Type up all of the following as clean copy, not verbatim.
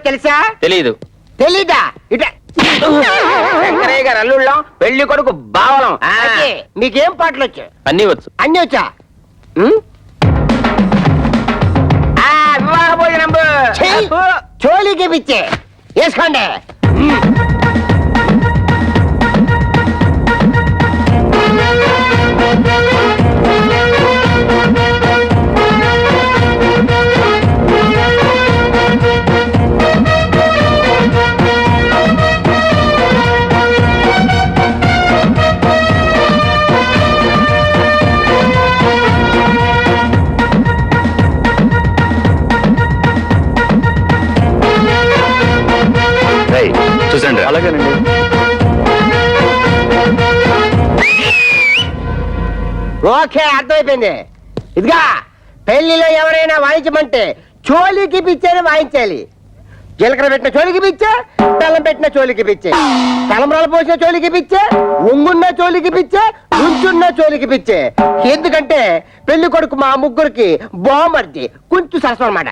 తెలుసా? తెలీదు. తెలీదా? ఇట శంకరయ్య గారు అల్లుళ్ళం, పెళ్లి కొడుకు బావలం. అదే. మీకేం పాటలు వచ్చు? అన్నీ వచ్చు. అన్ని వచ్చా? వివాహ భోజనం చోళీకి పిచ్చే వేసుకోండి. చూసండి. అలాగేనండి. ఓకే, అర్థమైపోయింది. ఇదిగా పెళ్లిలో ఎవరైనా వాయించమంటే చోళీకి పిచ్చేని వాయించాలి. జీలకర్ర పెట్టిన చోళీకి పిచ్చే, బెల్లం పెట్టిన చోళీకి పిచ్చే, తలంబ్రాలు పోసిన చోళీకి పిచ్చే, ఉంగున్న చోళీకి పిచ్చే, నుంచున్న చోళీకి పిచ్చే. ఎందుకంటే పెళ్లి కొడుకు మా ముగ్గురికి బామర్ది కొంచెం సరసం అన్నమాట.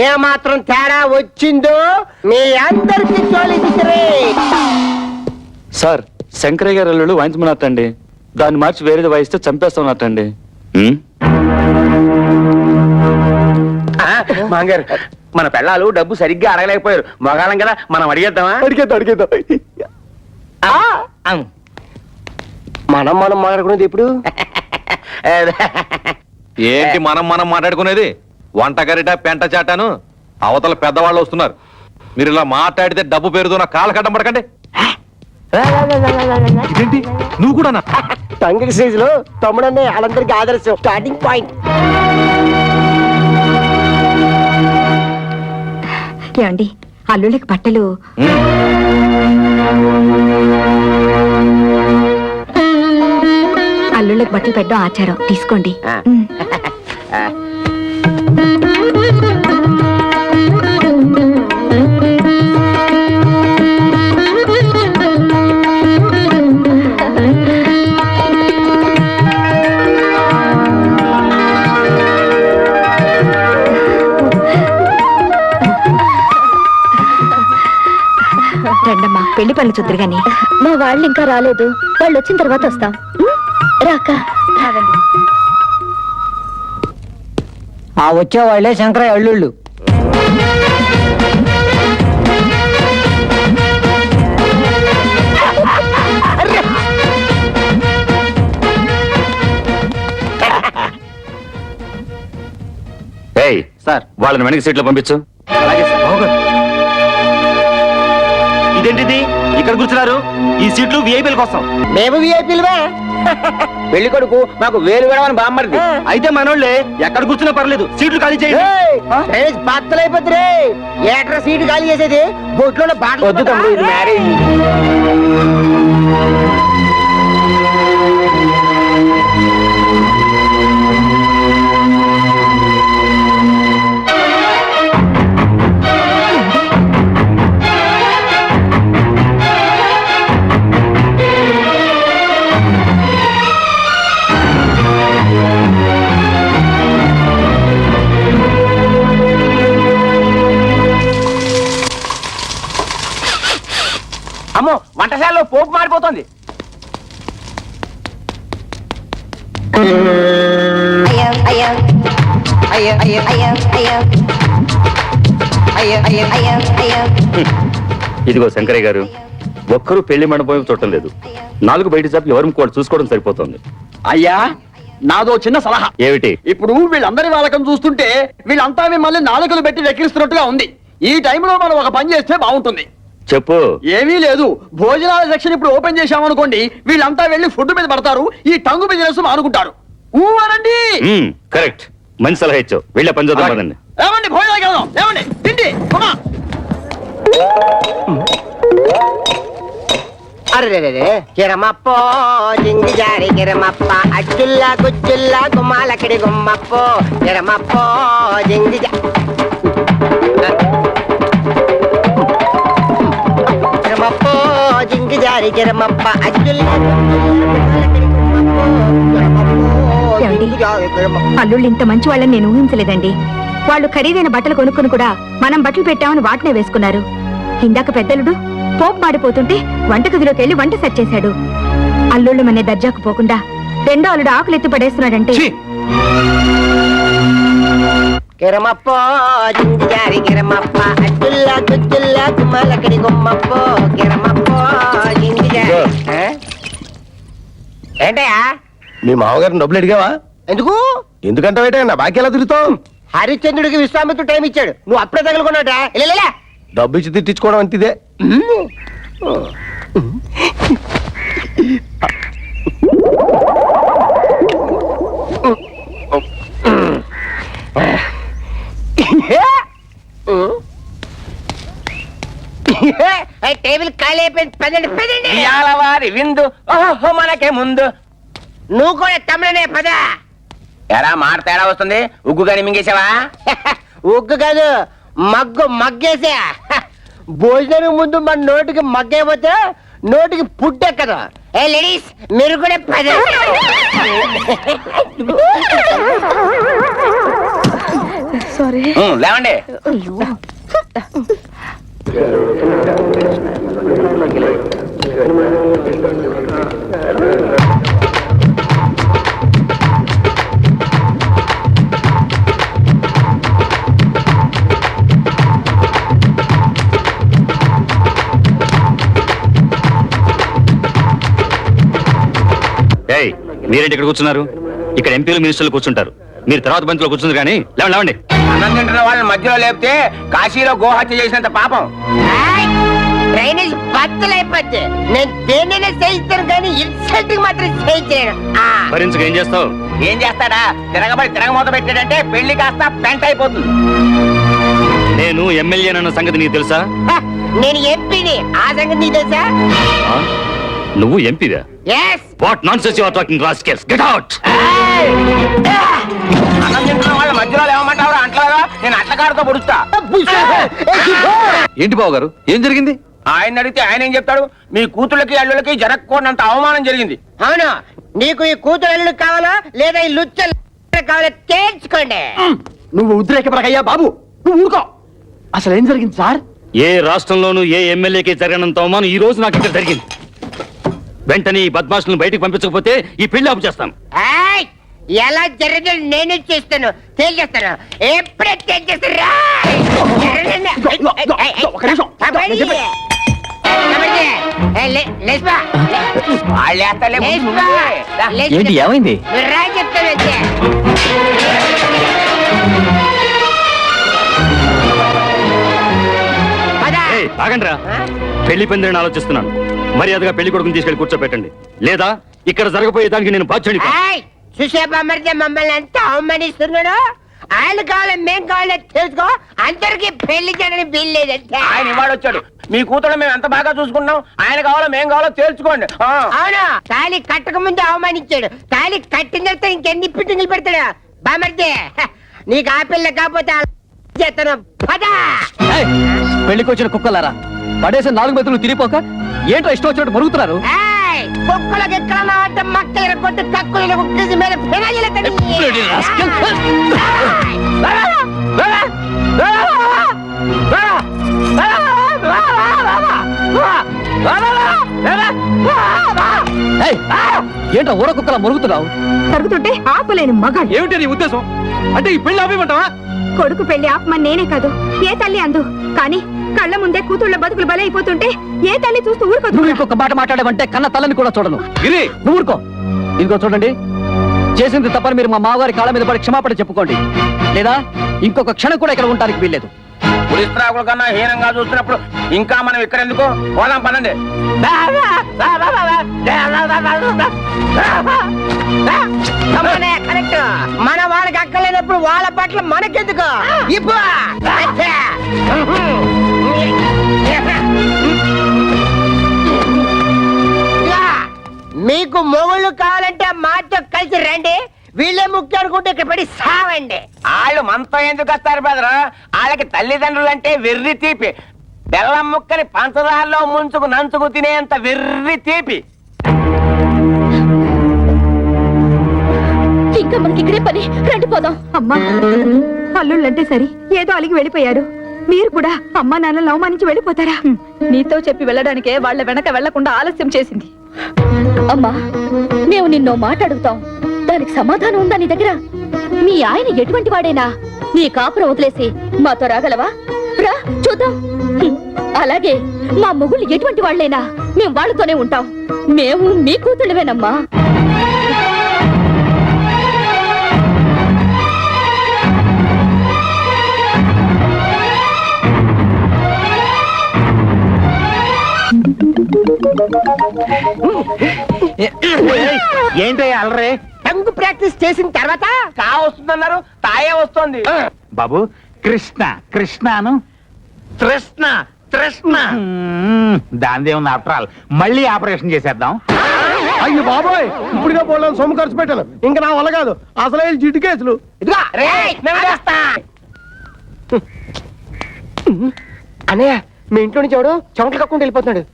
ఏ మాత్రం తేడా వచ్చిందో మీ అందరికి చోళీ పిచ్చరే. సార్, శంకరయ్య గారు అల్లుళ్ళు వాయించమన్నట్టండి. దాన్ని మార్చి వేరేది వాయిస్తే చంపేస్తామన్నట్టండి. మాంగారు, మన పెళ్ళాలు డబ్బు సరిగ్గా అడగలేకపోయారు. మగాళం కదా, మనం అడిగేద్దామా? అడిగేద్దాం. మనం మాట్లాడుకునేది ఇప్పుడు ఏంటి మనం మాట్లాడుకునేది? వంటగరిట పెంట చాటాను అవతల పెద్దవాళ్ళు వస్తున్నారు. మీరు ఇలా మాట్లాడితే డబ్బు పేరుతో నా కాళ్ళ కట్టం పడకండి. ఇదేంటి, నువ్వు కూడా తంగిడి సైజ్ లో తమ్ముడన్నే వాళ్ళందరికీ ఆదర్శం, స్టార్టింగ్ పాయింట్. ఏమండి, అల్లుళ్ళకి బట్టలు అల్లుళ్ళకి బట్టలు పెట్టడం ఆచారం, తీసుకోండి. రండమ్మా, పెళ్లి పనులు చూద్దరు గాని. మా వాళ్ళు ఇంకా రాలేదు, వాళ్ళు వచ్చిన తర్వాత వస్తాం. రాక ఆ వచ్చే వాళ్ళే శంకరయ్య అల్లుళ్ళు. సార్, వాళ్ళని వెనక సీట్లో పంపించు. అలాగే సార్. ఇదేంటిది ఇక్కడ కూర్చున్నారు? ఈ సీట్లు విఐపీల కోసం. మేము విఐపీలువే. పెళ్లి కొడుకు మాకు వేలు వేడమని బామ్మరిది. అయితే మనోళ్ళే ఎక్కడ కూర్చున్నా పర్లేదు, సీట్లు ఖాళీ చేయండి. బత్తలైపోతురే. ఏట్రా సీటు ఖాళీ చేసేది? బొట్లో బాటలు. వద్దు తమ్ముడు, ఇది మ్యారేజ్. అమ్మో, వంటశాలలో పోపు మారిపోతుంది. ఇదిగో శంకరయ్య గారు, ఒక్కరూ పెళ్లి మండపం చూడటం లేదు. 4 బయట జాపి ఎవరు కూడా చూసుకోవడం సరిపోతుంది. అయ్యా, నాదో చిన్న సలహా. ఏమిటి? ఇప్పుడు వీళ్ళందరి వాళ్ళకం చూస్తుంటే వీళ్ళంతా మిమ్మల్ని నాలుకలు పెట్టి వెక్కిరిస్తున్నట్టుగా ఉంది. ఈ టైంలో మనం ఒక పని చేస్తే బాగుంటుంది. చెప్పు. ఏమీ లేదు, భోజనాల సెక్షన్ ఇప్పుడు ఓపెన్ చేశామనుకోండి, వీళ్ళంతా వెళ్ళి ఫుడ్ మీద పడతారు, ఈ టంగు బిజినెస్ అనుకుంటారు. ఊరండి. కరెక్ట్, మంచి సలహా ఇచ్చావు. వెళ్ళే పని చూద్దాం పదండి. ఏమండి, భోజనాలకు వెళ్దాం. ఏమండి, తిండి. అరే కిరమప్పో జింగి జారి కిరమప్ప అచ్చుల్లా గుచ్చుల్లా గుమ్మాలకిడి గుమ్మప్పో కిరమప్పో జింగి కిరమప్పో జింగి జారి కిరమప్ప అచ్చుల్లా అల్లుళ్ళు ఇంత మంచి వాళ్ళని నేను ఊహించలేదండి. వాళ్ళు ఖరీదైన బట్టలు కొనుక్కుని కూడా మనం బట్టలు పెట్టామని వాటినే వేసుకున్నారు. ఇందాక పెద్దలుడు పోపు మాడిపోతుంటే వంటగదిలోకి వెళ్లి వంట సెట్ చేశాడు. అల్లుళ్ళు మనే దర్జాకు పోకుండా రెండో అల్లుడు ఆకులు ఎత్తి పడేస్తున్నాడంటే ఛీ! కిరమప్పో జింజారి కిరమప్ప అడ్డుల్లా దుద్దుల్లా తుమ్మలకడి గుమ్మప్పో కిరమప్పో జింజారి. ఏంటయ్యా? మీ మామగారిని డబ్బులు అడిగావా? ఎందుకు? ఎందుకంటే నా బాకీ ఎలా తిరుగుతావు? హరిశ్చంద్రుడికి విశ్వామిత్రుడు టైం ఇచ్చాడు, నువ్వు అప్పుడే తగులుకున్నాడా? ఇలా డబ్బు ఇచ్చి తిట్టించుకోవడం అంతిదే. టేబుల్ ఖాళీ అయిపోయింది, పదండి పదండి. వారి విందు ఓహో మనకే ముందు. నువ్వు కూడా తమ్ముడనే పద. ఎరా మాట తేడా వస్తుంది, ఉగ్గు కానీ మింగేసావా? ఉగ్గు కాదు, మగ్గేసా. భోజనం ముందు మన నోటికి మగ్గైపోతే నోటికి పుట్టెక్కదు. ఏ లేడీస్, మీరు కూడా పద. లేవండి. మీరేంటి ఇక్కడ కూర్చున్నారు? ఇక్కడ ఎంపీలు మినిస్టర్లు కూర్చుంటారు, మీరు తర్వాత బంతిలో కూర్చుంటారు. కానీ లేవండి లేవండి. అన్నం తింటున్న వాళ్ళని మధ్యలో లేపితే కాశీలో గోహత్య చేసినంత పాపం. డ్రైనేజ్ బద్దలైపోద్ది. నేను దేన్నైనా చేయిస్తాను కానీ ఇన్సల్ట్ మాత్రం చేయించలేను. భరించక ఏం చేస్తావు? ఏం చేస్తాడా? తిరగమూత పెట్టాడంటే పెళ్లి కాస్త పెంట అయిపోతుంది. నేను ఎమ్మెల్యేనన్న సంగతి నీకు తెలుసా? నేను ఎంపీని, ఆ సంగతి నీకు తెలుసా? ఆ? నువ్వు ఎంపీదా? Yes. What nonsense you are talking, rascals, get out. అన్నం తింటున్న వాళ్ళ మధ్యలో లేవమంటావు అంటలాగా? నేను అట్లకాడుతో పొడుస్తా. ఏంటి బాబు గారు, ఏం జరిగింది? ఆయన అడిగితే ఆయన ఏం చెప్తాడు? మీ కూతుళ్ళకి అల్లుళ్ళకి జరగకూడనంత అవమానం జరిగింది. అవును, నీకు ఈ కూతురు అల్లుడు కావాలా లేదా ఈ లుచ్చలు కావాలా తేల్చుకోండి. నువ్వు ఉద్రేకపడకయ్యా బాబు, నువ్వు ఊరుకో. అసలు ఏం జరిగింది సార్? ఏ రాష్ట్రంలోనూ ఏ ఎమ్మెల్యేకి జరగనంత అవమానం ఈ రోజు నాకు ఇక్కడ జరిగింది. వెంటనే ఈ బద్మాషులను బయటకు పంపించకపోతే ఈ పెళ్లి ఆపు చేస్తాను. ఏయ్, ఎలా జరిగింది నేనే చేస్తాను, తేల్చేస్తాను. ఎప్పుడే తేల్చేస్తాను. ఏంటి ఏమైంది? రా చెప్తాను. ఏయ్, ఆగండ్రా. పెళ్లి పందిరిని ఆలోచిస్తున్నాను. మర్యాదగా పెళ్లి కొడుకుని తీసుకెళ్లి కూర్చోబెట్టండి, లేదా ఇక్కడ జరగబోయే దానికి నేను బాధ్యుడిని. సుషేబ్ అమర్దే మమ్మల్ని ఎంత అవమానిస్తున్నాడు. ఆయన కావాలి మేం కావాలి తెలుసుకో. అందరికి పెళ్లి చేయడానికి వీల్లేదంటే. ఆయన ఇవాడు వచ్చాడు, మీ కూతురు మేము ఎంత బాగా చూసుకున్నాం. ఆయన కావాలో మేం కావాలో తేల్చుకోండి. అవును, తాళి కట్టక ముందు అవమానించాడు. తాళి కట్టిన తర్వాత ఇంకెన్ని పిట్టింగులు పెడతాడు. బామర్దే, నీకు ఆ పిల్ల కాకపోతే చేస్తాను. పదా పెళ్లికి వచ్చిన కుక్కలారా, పడేసిన 4 మెతులు తిరిగిపోక ఏంటో ఇష్టం వచ్చినట్టు మరుగుతున్నారు. కుక్కలకి ఎక్కడ అంటే మక్కలు కొట్టి కక్కులు కుక్కేసి మీద ఫినాయిల్ ఏంటో ఊర కుక్కలా మరుగుతున్నావు? తరుగుతుంటే ఆపలేని మగాడు. ఏమిటి నీ ఉద్దేశం? అంటే ఈ పెళ్లి ఆపేయమంటావా? కొడుకు పెళ్లి ఆపమని నేనే కాదు, ఏ తల్లి అందు. కానీ కళ్ళ ముందే కూతుళ్ళ బతుకులు బలైపోతుంటే ఏ తల్లి చూస్తూ నువ్వు ఊరుకోదు. ఇంకొక మాట మాట్లాడేవంటే కన్న తల్లని కూడా చూడను. గిరి, నువ్వు ఊరుకో. ఇంకో చూడండి, చేసింది తప్పని మీరు మా మామగారి కాళ్ళ మీద పడి క్షమాపణ చెప్పుకోండి, లేదా ఇంకొక క్షణం కూడా ఇక్కడ ఉండడానికి వీల్లేదు. పులిస్త్రాకుల కన్నా హీనంగా చూస్తున్నప్పుడు ఇంకా మనం ఇక్కడ ఎందుకు? పోదాం పనండి. కరెక్ట్. మన వాళ్ళకి అక్కలేనప్పుడు వాళ్ళ పట్ల మనకెందుకు? ఇప్పుడు మీకు మొగుళ్ళు కావాలంటే మాతో కలిసి రండి. వీళ్ళే ముఖ్యం అనుకుంటే ఇక్కడ పడి సావండి. వాళ్ళు మనతో ఎందుకు వస్తారు బెదరు? వాళ్ళకి తల్లిదండ్రులు అంటే వెర్రి తీపి. బెల్లం ముక్కని పంచదారలో ముంచుకు నంచుకు తినేంత వెర్రి తీపి. ఇంకా మనకి ఇక్కడే పని, రండి పోదాం. అమ్మా, అల్లుళ్ళంటే సరి ఏదో అలిగి వెళ్ళిపోయారు. మీరు కూడా అమ్మా నాన్నలు అవమానించి వెళ్ళిపోతారా? నీతో చెప్పి వెళ్ళడానికే వాళ్ళ వెనక వెళ్లకుండా ఆలస్యం చేసింది. అమ్మా, మేము నిన్నో మాట అడుగుతాం, దానికి సమాధానం ఉందా నీ దగ్గర? మీ ఆయన ఎటువంటి వాడైనా నీ కాపురం వదిలేసి మాతో రాగలవా? రా చూద్దాం. అలాగే మా మొగుళ్ళు ఎటువంటి వాళ్ళైనా మేము వాళ్ళతోనే ఉంటాం. మేము మీ కూతుళ్ళవేనమ్మా. ఏంటో అలరే? టంగు ప్రాక్టీస్ చేసిన తర్వాత కా వస్తుందన్నారు, తాయే వస్తుంది. బాబు కృష్ణ కృష్ణను తృష్ణ తృష్ణ. దానిదే ఉంది. ఆఫ్టర్ ఆల్ మళ్ళీ ఆపరేషన్ చేసేద్దాం. అయ్యో బాబోయ్, ఇప్పుడుగా పోలేను, సొమ్ము ఖర్చు పెట్టాను. ఇంకా నా వల్ల కాదు, అసలు జిడ్డు కేసులు. ఇదిగా రేయ్, నేను చేస్తా. అన్నయ్య, మీ ఇంట్లో నుంచి ఎవడు చెమటలు కక్కుంటూ వెళ్ళిపోతున్నాడు.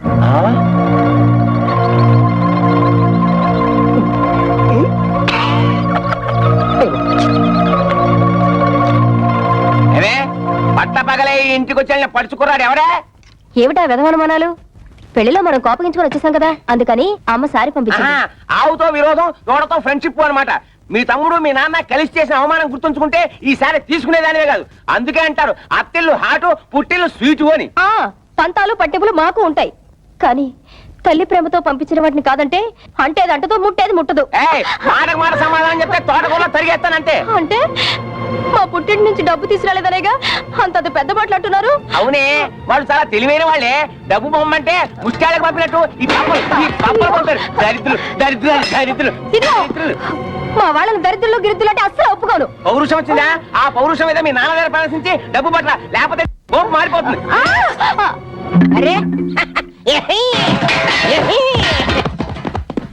అరే పట్ట పగలే ఇంటికి వచ్చి పడుచుకున్నాడు ఎవరే? ఏమిటా విధవనుమానాలు? పెళ్లిలో మనం కోపగించుకొని వచ్చేసాం కదా, అందుకని అమ్మ సారి పంపించింది. ఆవుతో విరోధం, దూడతో ఫ్రెండ్షిప్ అన్నమాట. మీ తమ్ముడు మీ నాన్న కలిసి చేసిన అవమానం గుర్తుంచుకుంటే ఈసారి తీసుకునేదానివే కాదు. అందుకే అంటారు అత్తిళ్ళు హాటు, పుట్టిళ్ళు స్వీటు అని. పంతాలు పట్టింపులు మాకు ఉంటాయి, కానీ తల్లి ప్రేమతో పంపించిన వాటిని కాదంటే అంటేది అంటదో ముట్టేది ముట్టదు. మాటకు మాట సమాధానం చెప్తే తోటకూర తరిగేస్తానంటే. అంటే మా పుట్టింటి నుంచి డబ్బు తీసుకురాలేదనేగా అంత పెద్ద మాటలు అంటున్నారు? అవునే, వాళ్ళు చాలా తెలివైన వాళ్ళే. డబ్బు పొమ్మంటే ముత్యాలకు పంపినట్టు ఈ పంపలు పంపారు. దరిద్రులు దరిద్రులు దరిద్రులు దరిద్రులు. మా వాళ్ళని దరిద్రులు గిరిద్దులు అంటే అస్సలు ఒప్పుకోను. పౌరుషం వచ్చిందా? ఆ పౌరుషం మీద మీ నాన్నగారు ప్రదర్శించి డబ్బు పట్ల, లేకపోతే కోపం మారిపోతుంది. అరే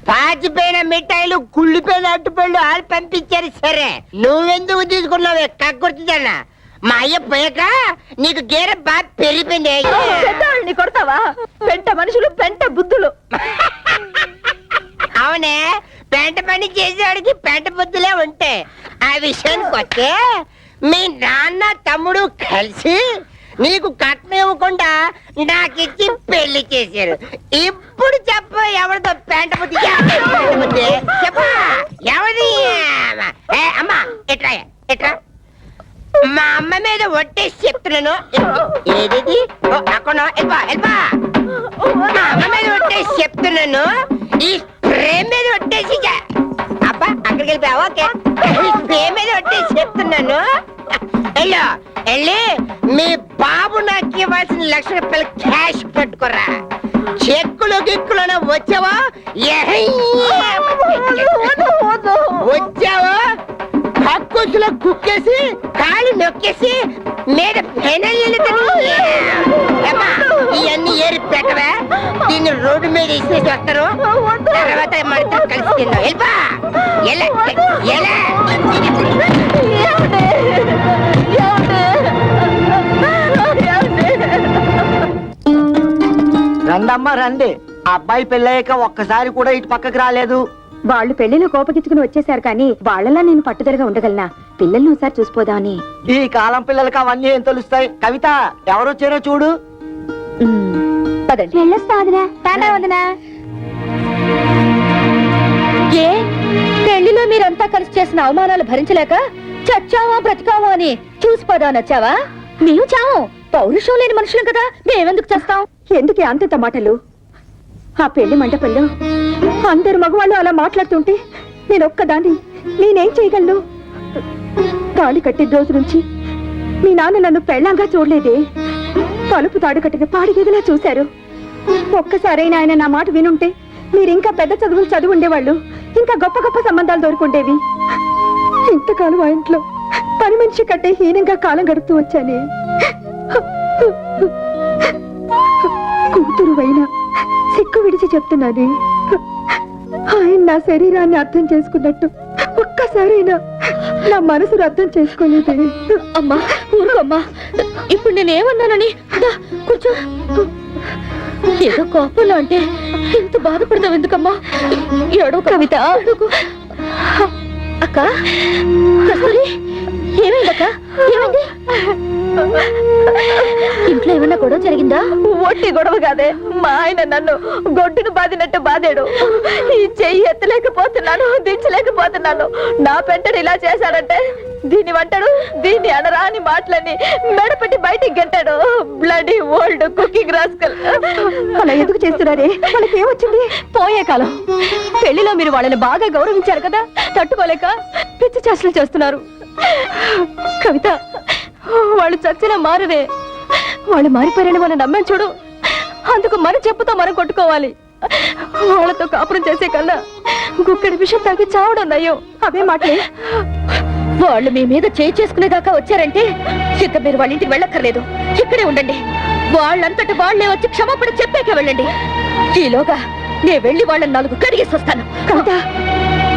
పాచిపోయిన మిఠాయిలు, కుళ్ళిపోయిన అట్టుపళ్ళు వాళ్ళు పంపించారు. సరే, నువ్వెందుకు తీసుకున్నావే కక్కుర్తిదన్న? మా అయ్య పోయాక నీకు గేర బాగా పెరిగిపోయింది. పెద్దవాళ్ళని కొడతావా? పెంట మనుషులు, పెంట బుద్ధులు. అవునే, పెంట పని చేసేవాడికి పెంట బుద్ధులే ఉంటాయి. ఆ విషయానికి వస్తే మీ నాన్న తమ్ముడు కలిసి నీకు కట్నం ఇవ్వకుండా నాకిచ్చి పెళ్లి చేశారు. ఇప్పుడు చెప్పు, ఎవరితో పెంట బుద్ధి? చెప్పు ఎవరి? అమ్మా ఎట్రా ఎట్రా, మా అమ్మ మీద ఒట్టేసి చెప్తున్నాను. ఏది అక్కడ వెళ్ళిపా. మా అమ్మ మీద ఒట్టేసి చెప్తున్నాను. ఈ స్ప్రే మీద ఒట్టేసి అబ్బా అక్కడికి వెళ్ళిపోయావా? ఓకే, ఈ స్ప్రే మీద ఒట్టేసి చెప్తున్నాను. వెళ్ళు, వెళ్ళి మీ బాబు నాకు ఇవ్వాల్సిన ₹1,00,000 క్యాష్ పెట్టుకోరా. చెక్కులు గిక్కులు వచ్చావా? వచ్చావా? కక్కుసులో కుక్కేసి కాళ్ళు నొక్కేసి మీద ఇవన్నీ ఏరి పెట్టవా? దీన్ని రోడ్డు మీద ఇచ్చేసి వస్తారు. తర్వాత మనతో కలిసి తిన్నావు. వెళ్ళిపా. ఎలా రండమ్మా రండి. అబ్బాయి పెళ్ళయ్యాక ఒక్కసారి కూడా ఇటు పక్కకి రాలేదు. వాళ్ళు పెళ్లిలో కోపగించుకుని వచ్చేసారు, కానీ వాళ్ళలా నేను పట్టుదలగా ఉండగలనా? పిల్లల్ని ఒకసారి చూసిపోదామని. ఈ కాలం పిల్లలకి అవన్నీ ఏం తెలుస్తాయి? కవిత, ఎవరొచ్చారో చూడు. ఏ పెళ్లిలో మీరంతా కలిసి చేసిన అవమానాలు భరించలేక చచ్చావా బ్రతికావా అని చూసిపోదామని వచ్చావా? మేము చావు పౌరుషం లేని మనుషులం కదా, మేమెందుకు చేస్తాం? ఎందుకే అంత మాటలు? ఆ పెళ్లి మండపంలో అందరు మగవాళ్ళు అలా మాట్లాడుతుంటే నేను ఒక్కదాన్ని నేనేం చేయగలను? తాళి కట్టిన రోజు నుంచి మీ నాన్న నన్ను పెళ్ళంగా చూడలేదే. తలుపు తాడు కట్టిన పాడిగేదిలా చూశారు. ఒక్కసారైనా ఆయన నా మాట వినుంటే మీరు ఇంకా పెద్ద చదువులు చదువు ఉండేవాళ్ళు, ఇంకా గొప్ప గొప్ప సంబంధాలు దొరుకుండేవి. ఇంతకాలం ఆ ఇంట్లో పని మనిషి కట్టే హీనంగా కాలం గడుపుతూ వచ్చానే. కూతురు అయినా సిక్కు విడిచి చెప్తున్నానే, ఆయన నా శరీరాన్ని అర్థం చేసుకున్నట్టు ఒక్కసారైనా నా మనసును అర్థం చేసుకోలేదే. అమ్మా ఊరుకోమ్మా, ఇప్పుడు నేనేమన్నానని? కూర్చో. ఏదో కోపంలో అంటే ఎంత బాధపడతావు ఎందుకమ్మా? ఏడో కవిత. అక్క కస్తూరి, ఏమైందక్క? ఏమైంది? ఇంట్లో ఏమన్నా గొడవ జరిగిందా? ఒట్టి గొడవ కాదే, మా ఆయన నన్ను గొడ్డును బాదినట్టు బాదాడు. ఈ చెయ్యి ఎత్తలేకపోతున్నాను, దించలేకపోతున్నాను. నా పెంటడు ఇలా చేశాడంటే దీన్ని వంటాడు, దీన్ని అనరా అని మాటలని మెడపెట్టి బయటికి గంటాడు. Bloody old cooking rascal. అలా ఎందుకు చేస్తున్నారే? వాళ్ళకి ఏమొచ్చింది? పోయే కాలం పెళ్లిలో మీరు వాళ్ళని బాగా గౌరవించారు కదా, తట్టుకోలేక పిచ్చి చేష్టలు చేస్తున్నారు. కవిత, వాళ్ళు చచ్చినా మారరే. వాళ్ళు మారిపోయారని మనం నమ్మాం చూడు, అందుకు మన చెప్పుతో మనం కొట్టుకోవాలి. వాళ్ళతో కాపురం చేసే కన్నా గుక్కడి విషయం తగ్గి చావడం నయ్యం. అవే మాటలే. వాళ్ళు మీ మీద చేయి చేసుకునేదాకా వచ్చారంటే ఇక మీరు వాళ్ళ ఇంటికి వెళ్ళక్కర్లేదు, ఇక్కడే ఉండండి. వాళ్ళంతటి వాళ్లే వచ్చి క్షమాపణ చెప్పాక వెళ్ళండి. ఈలోగా నేను వెళ్ళి వాళ్ళని 4 కడిగేసి వస్తాను. కవిత,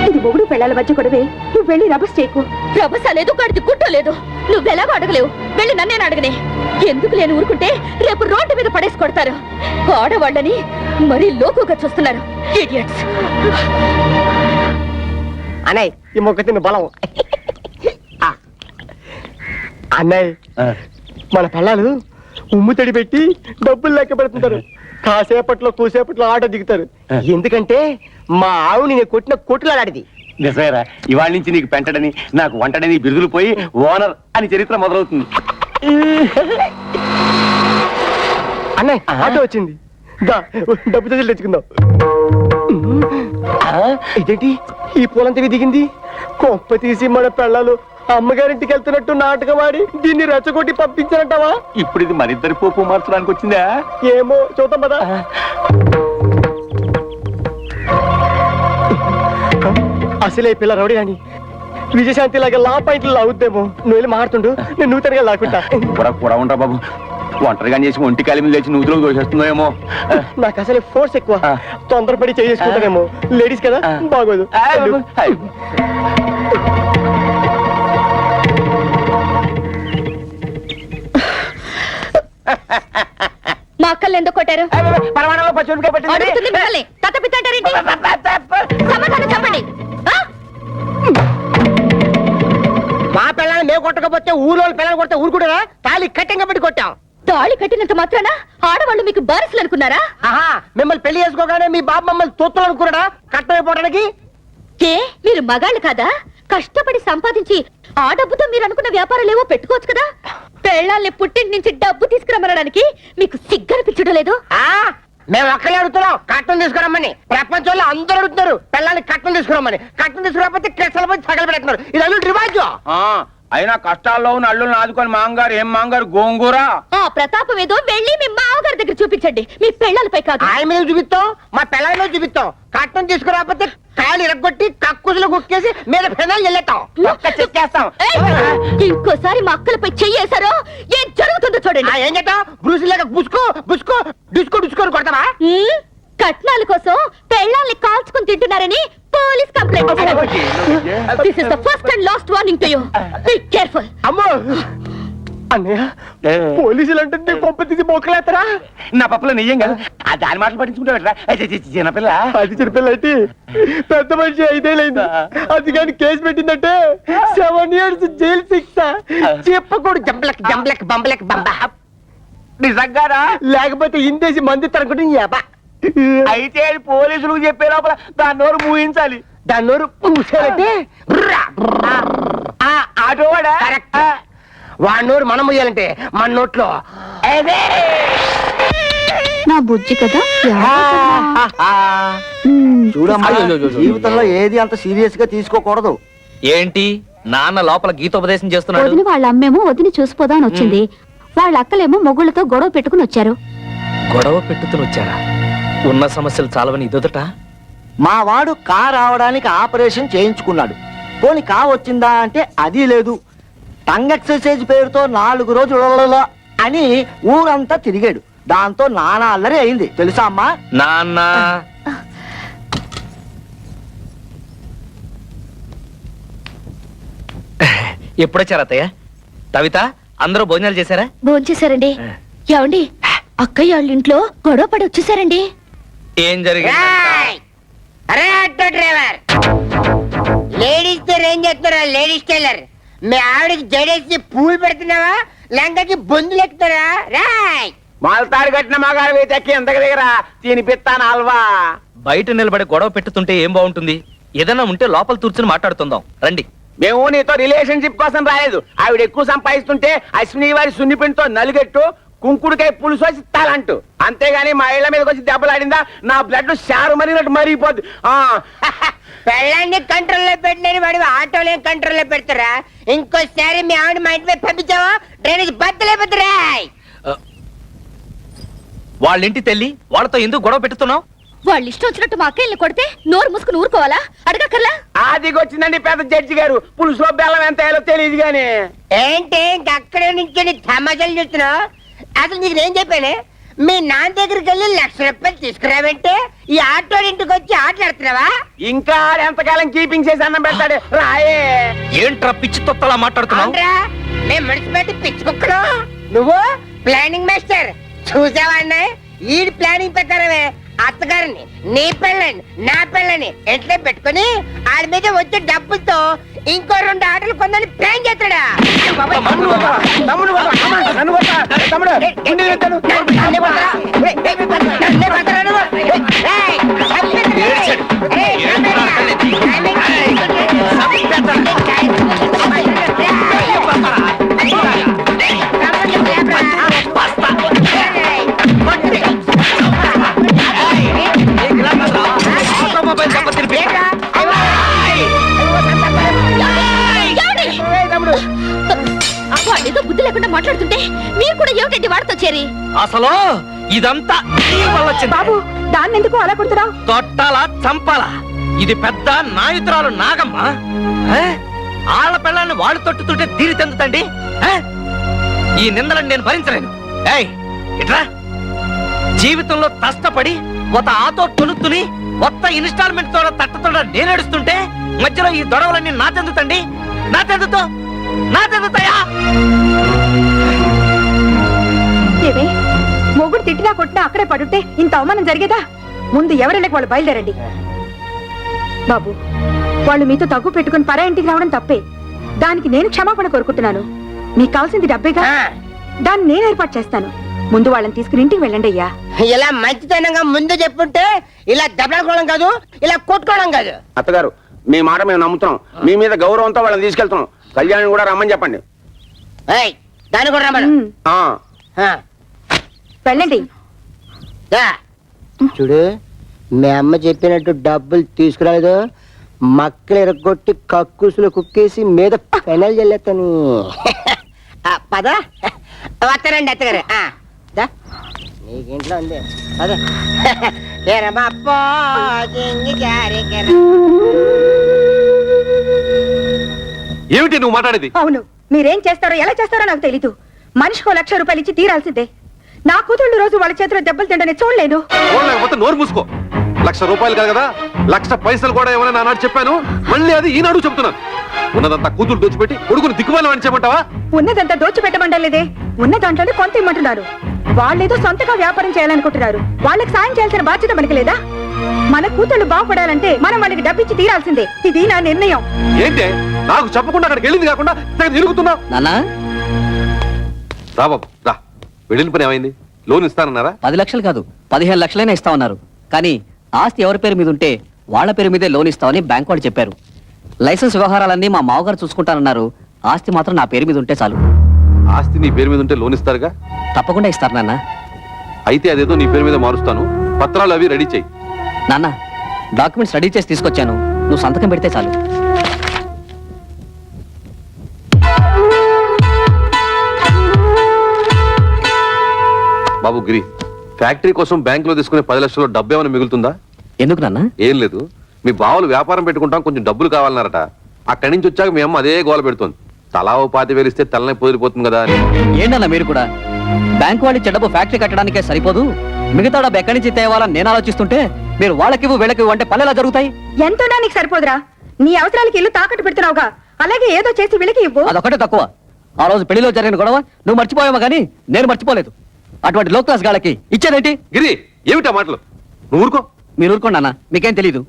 ఇది మొగుడు పెళ్ళాల మధ్య గొడవే. నువ్వు వెళ్ళి రభస్ చేయకు. రభస లేదు, కడిది గుట్టు లేదు. నువ్వెలాగో అడగలేవు, వెళ్ళి నన్నేను అడగనే. ఎందుకు నేను ఊరుకుంటే రేపు రోడ్డు మీద పడేసి కొడతారు. ఆడవాళ్ళని మరీ లోకుగా చూస్తున్నారు. ఇడియట్స్. అన్నయ్య, ఈ మొక్క తిన్న బలం. అన్నయ్య, మన పిల్లలు ఉమ్ము తడి పెట్టి డబ్బులు లెక్క పెడుతుంటారు. కాసేపట్లో కూసేపట్లో ఆట దిగుతారు. ఎందుకంటే మా ఆవుని నేను కొట్టిన కొట్టులాడిది. నిజమేరా, ఇవాళ నుంచి నీకు పెంటడని నాకు వంటడని బిరుదులు పోయి ఓనర్ అని చరిత్ర మొదలవుతుంది. అన్నయ్య, ఆటో వచ్చింది. డబ్బు తెచ్చి తెచ్చుకుందాం. ఇదేంటి ఈ పూలంతవి దిగింది? కొంప తీసి మన పిల్లలు అమ్మగారింటికి వెళ్తున్నట్టు నాటకం ఆడి దీన్ని రెచ్చగొట్టి పంపించారంటావా? ఇప్పుడు ఇది మరిద్దరి పోపు మార్చడానికి వచ్చిందా? ఏమో చూద్దాం కదా. అసలే పిల్ల రౌడీ అని విజయశాంతి లాగా లా పాయింట్లు లాగుద్దేమో. నువ్వు వెళ్ళి మారుతుండు, నేను నూతనగా లాక్కుంటా. కూడా ఉంటా బాబు. ఒంటరిగా చేసి ఒంటి కాలి మీద లేచి నూతులకు దోషేస్తుందో ఏమో. నాకు అసలే ఫోర్స్ ఎక్కువ, తొందరపడి చేసుకుంటానేమో. లేడీస్ కదా, బాగోదు. మా అక్కల్ని ఎందుకు కొట్టారు? పరమాణంలో పచ్చిమిరపకాయ పట్టింది. అడుగుతుంది మిమ్మల్ని. తట్టపిత్తంటారేంటి? సమాధానం చెప్పండి. మా పిల్లల్ని మేము కొట్టకపోతే ఊళ్ళో పిల్లలు కొడితే ఊరుకుంటారా? తాళి కట్టంగా పెట్టి కొట్టాం. తాళి కట్టినంత మాత్రాన ఆడవాళ్ళు మీకు బారసులు అనుకున్నారా? ఆహా, మిమ్మల్ని పెళ్లి చేసుకోగానే మీ బాబు మమ్మల్ని తొత్తులు అనుకున్నాడా కట్టమైపోవడానికి? ఏ మీరు మగాళ్ళు కాదా? కష్టపడి సంపాదించి ఆ డబ్బుతో మీరు అనుకున్న వ్యాపారాలేవో పెట్టుకోవచ్చు కదా. పెళ్ళాల్ని పుట్టింటి నుంచి డబ్బు తీసుకురమ్మనడానికి మీకు సిగ్గనిపించడం లేదు? మేము ఒక్కలే అడుగుతున్నాం కట్టం తీసుకురమ్మని. ప్రపంచంలో అందరూ అడుగుతున్నారు పిల్లల్ని కట్టం తీసుకురమ్మని. కట్టం తీసుకురాకపోతే కెసలు పోయి తగలు పెడుతున్నారు. ఇది అల్లు రివాజు. అయినా కష్టాల్లో ఉన్న అల్లుల్ని ఆదుకొని మాంగారు ఏం మాంగారు గోంగూర. ఆ ప్రతాపం ఏదో వెళ్ళి మీ మామగారి దగ్గర చూపించండి, మీ పెళ్ళాలపై కాదు. ఆయన మీద చూపిస్తాం, మా పిల్లల మీద చూపిస్తాం. కట్టం తీసుకురాకపోతే కాళ్ళు ఇరగొట్టి కక్కుసులు కుక్కేసి మీద పెనాలు వెళ్ళేస్తాం. చెక్కేస్తాం. ఇంకోసారి మా అక్కలపై చెయ్యేశారో ఏం జరుగుతుందో చూడండి. ఏం చేద్దాం? బ్రూసిలేక బుసుకో బుసుకో డిస్కో డిస్కోని కొడతావా? కట్నాల కోసం పెళ్ళాల్ని కాల్చుకుని తింటున్నారని police complaint. This is the first and last warning to you. Be careful. అమ్మో అన్నయ్య, పోలీసులు అంటే కొంప తీసి బొక్కలేస్తారా? నా పప్పులో నెయ్యం కదా, ఆ దాని మాటలు పట్టించుకుంటా. చిన్నపిల్ల. అది చిన్నపిల్ల అయితే పెద్ద మనిషి 5 ఏళ్ళైంది. అది కానీ కేసు పెట్టిందంటే 7 years జైలు శిక్ష. చెప్పకూడదు జంబలక్ జంబలక్ బంబలక్ బంబ. నిజంగారా? లేకపోతే ఇందేసి మంది తనకుంటే అయితే అది పోలీసులకు చెప్పే లోపల దాని నోరు మూయించాలి. దాని నోరు పూసారంటే ఆటోవాడా? వాడి నోరు మనం ముయ్యాలంటే మన నోట్లో నా బుజ్జి కదా. చూడమ్మా, జీవితంలో ఏది అంత సీరియస్ గా తీసుకోకూడదు. ఏంటి నాన్న లోపల గీతోపదేశం చేస్తున్నాడు? వదిన వాళ్ళ అమ్మేమో వదిని చూసిపోదా అని వచ్చింది. వాళ్ళ అక్కలేమో మొగుళ్ళతో గొడవ పెట్టుకుని వచ్చారు. గొడవ పెట్టుకుని వచ్చారా? ఉన్న సమస్యలు చాలవని ఇదొదట. మా వాడు కా రావడానికి ఆపరేషన్ చేయించుకున్నాడు. పోని కా వచ్చిందా అంటే అది లేదు. టంగ్ ఎక్సర్సైజ్ పేరుతో 4 రోజులలో అని ఊరంతా తిరిగాడు. దాంతో నానా అల్లరి అయింది తెలుసా అమ్మా? నాన్న ఎప్పుడొచ్చారు అత్తయ్య? కవిత, అందరూ భోజనాలు చేశారా? భోంచేశారండి. ఏమండి, అక్కయ్య వాళ్ళ ఇంట్లో గొడవ పడి వచ్చేసారండి. ఏం జరిగింది? అరే ఆటో డ్రైవర్, లేడీస్ తో ఏం చేస్తున్నారా? లేడీస్ టైలర్ మీ ఆవిడకి జడేసి పూలు పెడుతున్నావా లంకకి బొందులు ఎక్కుతారా రాయ్ మాల్తాడు కట్టిన మగాడు తెక్కి ఎంత దగ్గర తినిపిస్తాను హల్వా. బయట నిలబడి గొడవ పెట్టుతుంటే ఏం బాగుంటుంది? ఏదైనా ఉంటే లోపల కూర్చుని మాట్లాడుతుందాం రండి. మేము నీతో రిలేషన్షిప్ కోసం రాలేదు. ఆవిడ ఎక్కువ సంపాదిస్తుంటే అశ్విని వారి సున్నిపిండితో నలుగెట్టు కుంకుడుకాయ పులుసు వచ్చి తాలంటూ, అంతేగాని మా ఇళ్ల మీదకి వచ్చి దెబ్బలాడిందా నా బ్లడ్ షారు మరినట్టు మరిగిపోద్ది. పెళ్ళాన్ని కంట్రోల్లో పెట్టలేని వాడి ఆటోలో కంట్రోల్లో పెడతారా? ఇంకోసారి మీ ఆవిడ మా ఇంటి మీద పంపించావా డ్రైనేజ్ బద్దలైపోతారా? వాళ్ళింటి తెల్లి వాళ్ళతో ఎందుకు గొడవ పెట్టుతున్నావు? వాళ్ళు ఇష్టం వచ్చినట్టు మా అక్కయ్యని కొడితే నోరు మూసుకుని ఊరుకోవాలా? అడగక్కర్లా? ఆదిగొచ్చిందండి పెద్ద జడ్జి గారు. పులుసులో బెల్లం ఎంత వేయాలో తెలియదు గాని. ఏంటి ఇంకక్కడే నుంచి తమాషాలు చూస్తున్నావు? అసలు నీకు నేను చెప్పాను, మీ నాన్న దగ్గరికి వెళ్ళి 1,00,000 రూపాయలు తీసుకురావంటే ఈ ఆటో ఇంటికి వచ్చి ఆటలాడుతున్నావా? ఇంకా ఎంతకాలం కీపింగ్ చేసి అన్నం పెడతాడు రాయే. ఏంట్రా పిచ్చి తొత్తలా మాట్లాడుతున్నావు? అవునరా, మేము మున్సిపాలిటీ పిచ్చుకుక్కలు, నువ్వు ప్లానింగ్ మాస్టర్. చూసావా అన్నయ్య, ఈ ప్లానింగ్ ప్రకారమే అత్తగారిని నీ పెళ్ళని నా పెళ్ళని ఎంట్లో పెట్టుకుని ఆడి మీద వచ్చే డబ్బులతో ఇంకో 2 ఆటలు కొందని ప్లాన్ చేస్తాడా? తమ్ముడు తమ్ముడు నన్నే కొడతారా? నన్నే కొడతారా నువ్వు? ఏయ్, ఏయ్, వాళ్ళేదో బుద్ధి లేకుండా మాట్లాడుతుంటే మీరు కూడా ఏమిటండి వాడితో చేరి? అసలు ఇదంతా నీ వల్ల వచ్చింది. బాబు దాన్ని ఎందుకు అలా కొడుతున్నావు? తొట్టాలా చంపాలా? ఇది పెద్ద నాయుతురాలు నాగమ్మ. ఆళ్ళ పిల్లల్ని వాళ్ళు తొట్టుతుంటే తీరి తెందుతండి. ఈ నిందలను నేను భరించలేను. ఏయ్ ఇట్రా, జీవితంలో కష్టపడి ఒక ఆతో తొలుతుని కొత్త ఇన్స్టాల్మెంట్ తోడ తట్టతోడ నేను ఏడుస్తుంటే మధ్యలో ఈ దొడవలన్నీ నా తెందుతండి. నా తెందుతాయా? ఏమే మొగుడు తిట్టినా కొట్టినా అక్కడే పడుంటే ఇంత అవమానం జరిగేదా? ముందు ఎవరైనా వాళ్ళు బయలుదేరండి. బాబు వాళ్ళు మీతో తగ్గు పెట్టుకుని పరా ఇంటికి రావడం తప్పే. దానికి నేను క్షమాపణ కోరుకుంటున్నాను. మీకు కావాల్సింది డబ్బేగా, దాన్ని నేను ఏర్పాటు చేస్తాను. ముందు వాళ్ళని తీసుకుని ఇంటికి వెళ్ళండి అయ్యా. ఇలా మంచితనంగా ముందు చెప్పుంటే ఇలా దెబ్బలాడుకోవడం కాదు, ఇలా కొట్టుకోవడం కాదు. అత్తగారు మీ మాట మేము నమ్ముతున్నాం. మీ మీద గౌరవంతో వాళ్ళని తీసుకెళ్తున్నాం. కళ్యాణ్ కూడా రమ్మని చెప్పండి. ఏయ్, దాన్ని కూడా రమ్మను. వెళ్ళండి. చూడు, మీ అమ్మ చెప్పినట్టు డబ్బులు తీసుకురాలేదు, మక్కలు ఎరగొట్టి కక్కుసులు కుక్కేసి మీద పెనల్ చెల్లేస్తాను. పద వస్తారండి అత్తగారు. నీకు ఇంట్లో ఉంది పద. ఏమిటి నువ్వు మాట్లాడేది? అవును, మీరేం చేస్తారో ఎలా చేస్తారో నాకు తెలీదు. మనిషికో 1,00,000 రూపాయలు ఇచ్చి తీరాల్సిందే. నా కూతుళ్ళు రోజు వాళ్ళ చేతిలో దెబ్బలు తింటనే చూడలేను. లేకపోతే నోరు మూసుకో. 1,00,000 రూపాయలు కాదు కదా, 1,00,000 పైసలు కూడా ఏమైనా నానాడు చెప్పాను. మళ్ళీ అది ఈనాడు చెప్తున్నాను. ఉన్నదంతా కూతురు దోచిపెట్టి కొడుకుని దిక్కుమాలి అని చెప్పమంటావా? ఉన్నదంతా దోచిపెట్టమంటలేదే, ఉన్న దాంట్లోనే కొంత ఇమ్మంటున్నారు. వాళ్ళేదో సొంతగా వ్యాపారం చేయాలనుకుంటున్నారు. వాళ్ళకి సాయం చేయాల్సిన బాధ్యత మనకి లేదా? మన కూతుళ్ళు బాగుపడాలంటే మనం వాళ్ళకి డబ్బిచ్చి తీరాల్సిందే. ఇది నా నిర్ణయం. ఏంటే నాకు చెప్పకుండా అక్కడికి వెళ్ళింది కాకుండా తిరుగుతున్నావు? నాన్న రా బాబు రా. వెళ్ళిన పని ఏమైంది? లోన్ ఇస్తానన్నారా? 10 లక్షలు కాదు 15 లక్షలైనా ఇస్తామన్నారు. కానీ ఆస్తి ఎవరి పేరు మీద ఉంటే వాళ్ళ పేరు మీదే లోన్ ఇస్తామని బ్యాంక్ వాళ్ళు చెప్పారు. లైసెన్స్ వ్యవహారాలన్నీ మా మావగారు చూసుకుంటానన్నారు. ఆస్తి మాత్రం నా పేరు మీద ఉంటే చాలు. ఆస్తి నీ పేరు మీద ఉంటే లోన్ ఇస్తారుగా? తప్పకుండా ఇస్తారు నాన్న. అయితే అదేదో నీ పేరు మీద మారుస్తాను. పత్రాలు అవి రెడీ చేయి. నాన్న డాక్యుమెంట్స్ రెడీ చేసి తీసుకొచ్చాను. నువ్వు సంతకం పెడితే చాలు. బాబు గిరి, ఫ్యాక్టరీ కోసం బ్యాంక్ లో తీసుకునే 10 లక్షలు డబ్బు ఏమైనా మిగులుతుందా? ఎందుకు నాన్న? ఏం లేదు, మీ బావులు వ్యాపారం పెట్టుకుంటాం, కొంచెం డబ్బులు కావాలన్నారట. అక్కడి నుంచి వచ్చాక మీ అమ్మ అదే గోల పెడుతోంది. తలా ఓ 25,000 ఇస్తే తలనే పోదిరిపోతుంది కదా అని. ఏంటన్నా మీరు కూడా? బ్యాంక్ వాళ్ళు ఇచ్చే డబ్బు ఫ్యాక్టరీ కట్టడానికే సరిపోదు, మిగతా డబ్బు ఎక్కడి నుంచి తేవాలని నేను ఆలోచిస్తుంటే మీరు వాళ్ళకి వీళ్ళకి అంటే పల్లెలా జరుగుతాయి. ఎంతోనా నీకు సరిపోదురా? నీ అవసరాలకి ఇల్లు తాకట్టు పెడుతున్నావుగా, అలాగే ఏదో చేసి వీళ్ళకి ఇవ్వు. అదొకటే తక్కువ. ఆ రోజు పెళ్లిలో జరిగిన గొడవ నువ్వు మర్చిపోయావా కానీ నేను మర్చిపోలేదు. అటువంటి లో క్లాస్ గాళ్ళకి ఇచ్చేదేంటి? గిరి ఏమిటా మాటలు? నువ్వు ఊరుకో. మీరు ఊరుకోండి అన్న, మీకేం తెలీదు.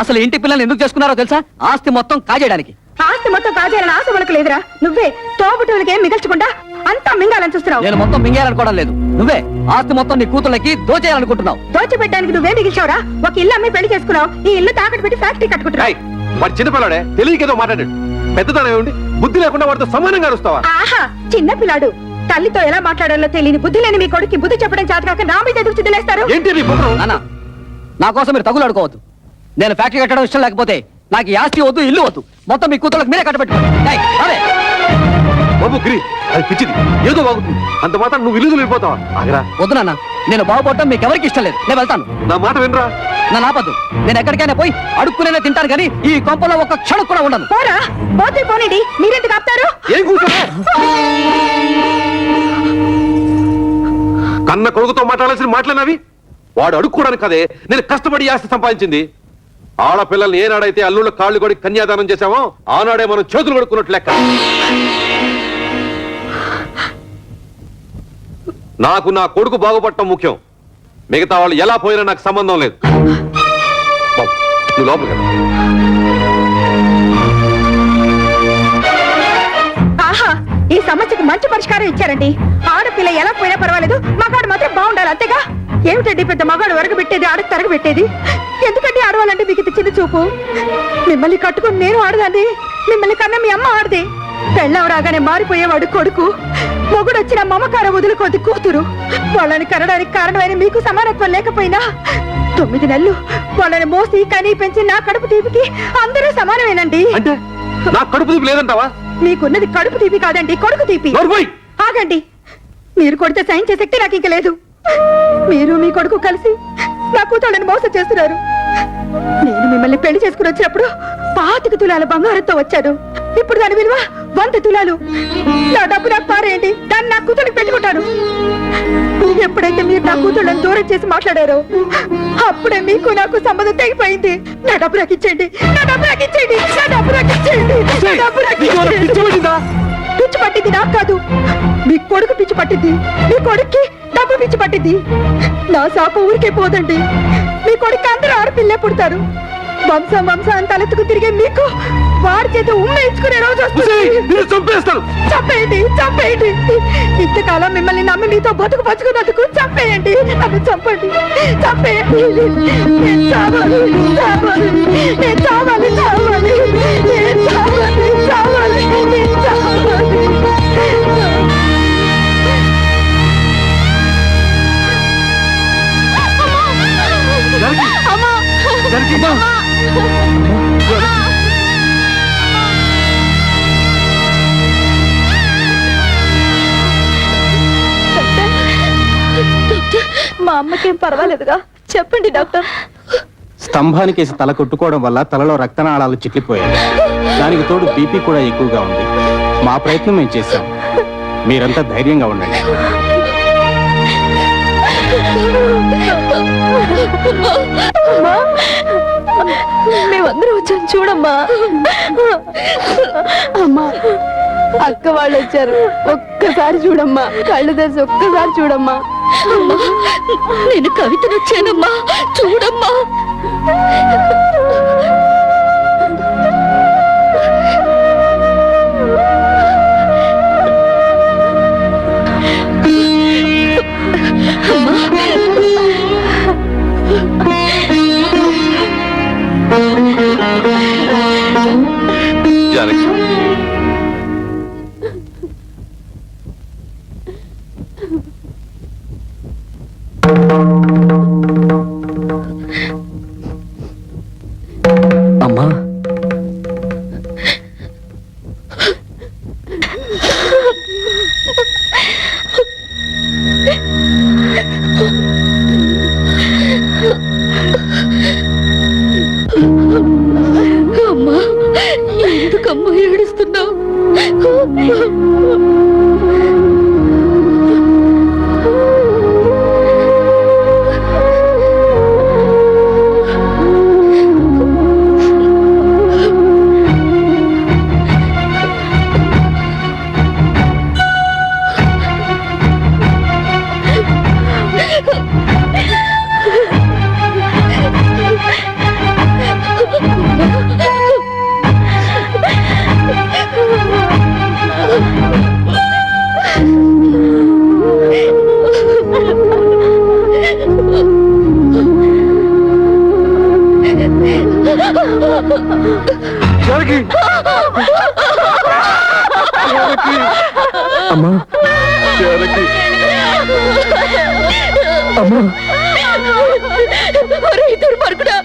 అసలు ఇంటి పిల్లల్ని ఎందుకు చేసుకున్నారో తెలుసా? ఆస్తి మొత్తం కాజేయడానికి. ఆస్తి మొత్తం కాజేయాలని ఆశ మనకు లేదురా. నువ్వే తోబుట్టువులకి ఏం మిగల్చకుండా అంతా మింగాలని చూస్తున్నావు. నేను మొత్తం మింగేయాలనుకోవడం లేదు. నువ్వే ఆస్తి మొత్తం నీ కూతుళ్ళకి దోచేయాలనుకుంటున్నావు. దోచిపెట్టడానికి నువ్వే మిగిల్చావురా. ఒక ఇల్లు అమ్మి పెళ్లి చేసుకున్నావు. ఈ ఇల్లు తాకట్టు పెట్టి ఫ్యాక్టరీ కట్టుకుంటున్నావు. ఏయ్, వాడు చిన్నపిల్లాడే తెలియకేదో మాట్లాడాడు. పెద్దదానే ఉండి బుద్ధి లేకుండా వాడితో సమానంగా అరుస్తావా? ఆహా, చిన్న పిల్లాడు. తల్లితో ఎలా మాట్లాడాలో తెలియని బుద్ధి లేని మీ కొడుకు బుద్ధి చెప్పడం చేతకాక నా మీద ఎదుగు చిదిలేస్తారు. ఏంటి నీ బుర్ర? నాన్న, నా కోసం మీరు తగులు అడుకోవద్దు. నేను ఫ్యాక్టరీ కట్టడం ఇష్టం లేకపోతే నాకు ఈ ఆస్తి వద్దు, ఇల్లు వద్దు. మొత్తం మీ కూతుళ్ళకి మీరే కట్టబెట్టుకోండి. బాబు గిరి, అది పిచ్చిది, ఏదో బాగుతుంది. అంత మాత్రం నువ్వు ఇల్లు వెళ్ళిపోతావా? ఆగరా. వద్దు నాన్న, నేను బాగుపడటం మీకు ఎవరికి ఇష్టం లేదు. నేను వెళ్తాను. నా మాట వినరా? నా నాపద్దు. నేను ఎక్కడికైనా పోయి అడుక్కునే తింటాను కానీ ఈ కొంపలో ఒక్క క్షణం కూడా ఉండను. పోరా, పోతే పోనండి. మీరెందుకు ఆపుతారు? ఏం కూర్చోరా? కన్న కొడుకుతో మాట్లాడాల్సిన మాటలేనవి. వాడు అడుక్కోవడానికి కదే నేను కష్టపడి ఆస్తి సంపాదించింది. ఆడపిల్లల్ని ఏనాడైతే అల్లుళ్ళ కాళ్ళు కొడి కన్యాదానం చేశామో ఆనాడే మనం చేతులు కొడుకున్నట్టు లెక్క. నాకు నా కొడుకు బాగుపడటం ముఖ్యం. మిగతా వాళ్ళు ఎలా పోయినా నాకు సంబంధం లేదు. బాబు, నువ్వు లోపలికి రా. ఆహా, ఈ సమస్యకు మంచి పరిష్కారం ఇచ్చారండి. ఆడపిల్ల ఎలా పోయినా పర్వాలేదు, మగాడు మాత్రం బాగుండాలి, అంతేగా. ఏమిటండి పెద్ద మగాడు వరగబెట్టేది, ఆడకు తరగబెట్టేది? ఎందుకంటే ఆడవాలంటే మీకు ఇది చిన్న చూపు? మిమ్మల్ని కట్టుకుని నేను ఆడదాన్ని, మిమ్మల్ని కన్నా మీ అమ్మ ఆడది. పెళ్ళం రాగానే మారిపోయేవాడు కొడుకు, మొగుడు వచ్చిన మమకారం వదులుకోది కూతురు. వాళ్ళని కనడానికి కారణమైన మీకు సమానత్వం లేకపోయినా 9 నెలలు వాళ్ళని మోసి కనీ పెంచి నా కడుపు తీపికి అందరూ సమానమేనండి. అంటే నా కడుపు తీపి లేదంటావా? మీకున్నది కడుపు తీపి కాదండి, కొడుకు తీపి. ఆగండి, మీరు కొడితే సైన్ చేసే శక్తి నాకు ఇంక లేదు. మీరు మీ కొడుకు కలిసి నా కూతుళ్ళని మోసం చేస్తున్నారు. నేను మిమ్మల్ని పెళ్లి చేసుకుని వచ్చినప్పుడు 25 తులాల బంగారంతో వచ్చాను. ఇప్పుడు దాని విలువ 100 తులాలు. నా డబ్బు నాకు పారేయండి, దాన్ని నా కూతురికి పెట్టుకుంటాను. ఎప్పుడైతే మీరు నా కూతుళ్ళని దూరం చేసి మాట్లాడారో అప్పుడే మీకు నాకు సంబంధం తెగిపోయింది. నా డబ్బు నాకు ఇచ్చేయండి, నా డబ్బు నాకు ఇచ్చేయండి, నా డబ్బు నాకు ఇచ్చేయండి, నా డబ్బు నాకు ఇచ్చేయండి. పిచ్చి పట్టింది నాకు కాదు, మీ కొడుకు పిచ్చి పట్టింది. మీ కొడుక్కి డబ్బు పిచ్చి పట్టింది. నా శాపం ఊరికే పోదండి. మీ కొడుకు అందరూ ఆడపిల్లే పుడతారు. వంశం తలెత్తుకు తిరిగే మీకు వాడి చేత ఉమ్మ ఇచ్చుకునే రోజు చంపేయండి, చంపేయండి. ఇంతకాలం మిమ్మల్ని నమ్మి మీతో బతుకు పచ్చుకున్నందుకు చంపేయండి, నన్ను చంపండి, చంపేయండి. నేను చావాలి, చావాలి, నేను చావాలి, చావాలి, నేను చావాలి, చావాలి, నేను చావాలి. మా అమ్మకేం పర్వాలేదుగా? చెప్పండి డాక్టర్. స్తంభానికేసి తల కొట్టుకోవడం వల్ల తలలో రక్తనాళాలు చిట్లిపోయాయి. దానికి తోడు బీపీ కూడా ఎక్కువగా ఉంది. మా ప్రయత్నం మేము చేశాం. మీరంతా ధైర్యంగా ఉండండి. మేమందరూ వచ్చాం, చూడమ్మా. అమ్మా, అక్క వాళ్ళు వచ్చారు, ఒక్కసారి చూడమ్మా. కళ్ళు తెరిచి ఒక్కసారి చూడమ్మా. నేను కవితను వచ్చానమ్మా, చూడమ్మా. జానకి, అమ్మా, అమ్మా, ఎందుకమ్మా ఏడుస్తున్నావు? జానకి జానకి అమ్మా జానకి ఒరేయ్ దుర్మార్గుడా,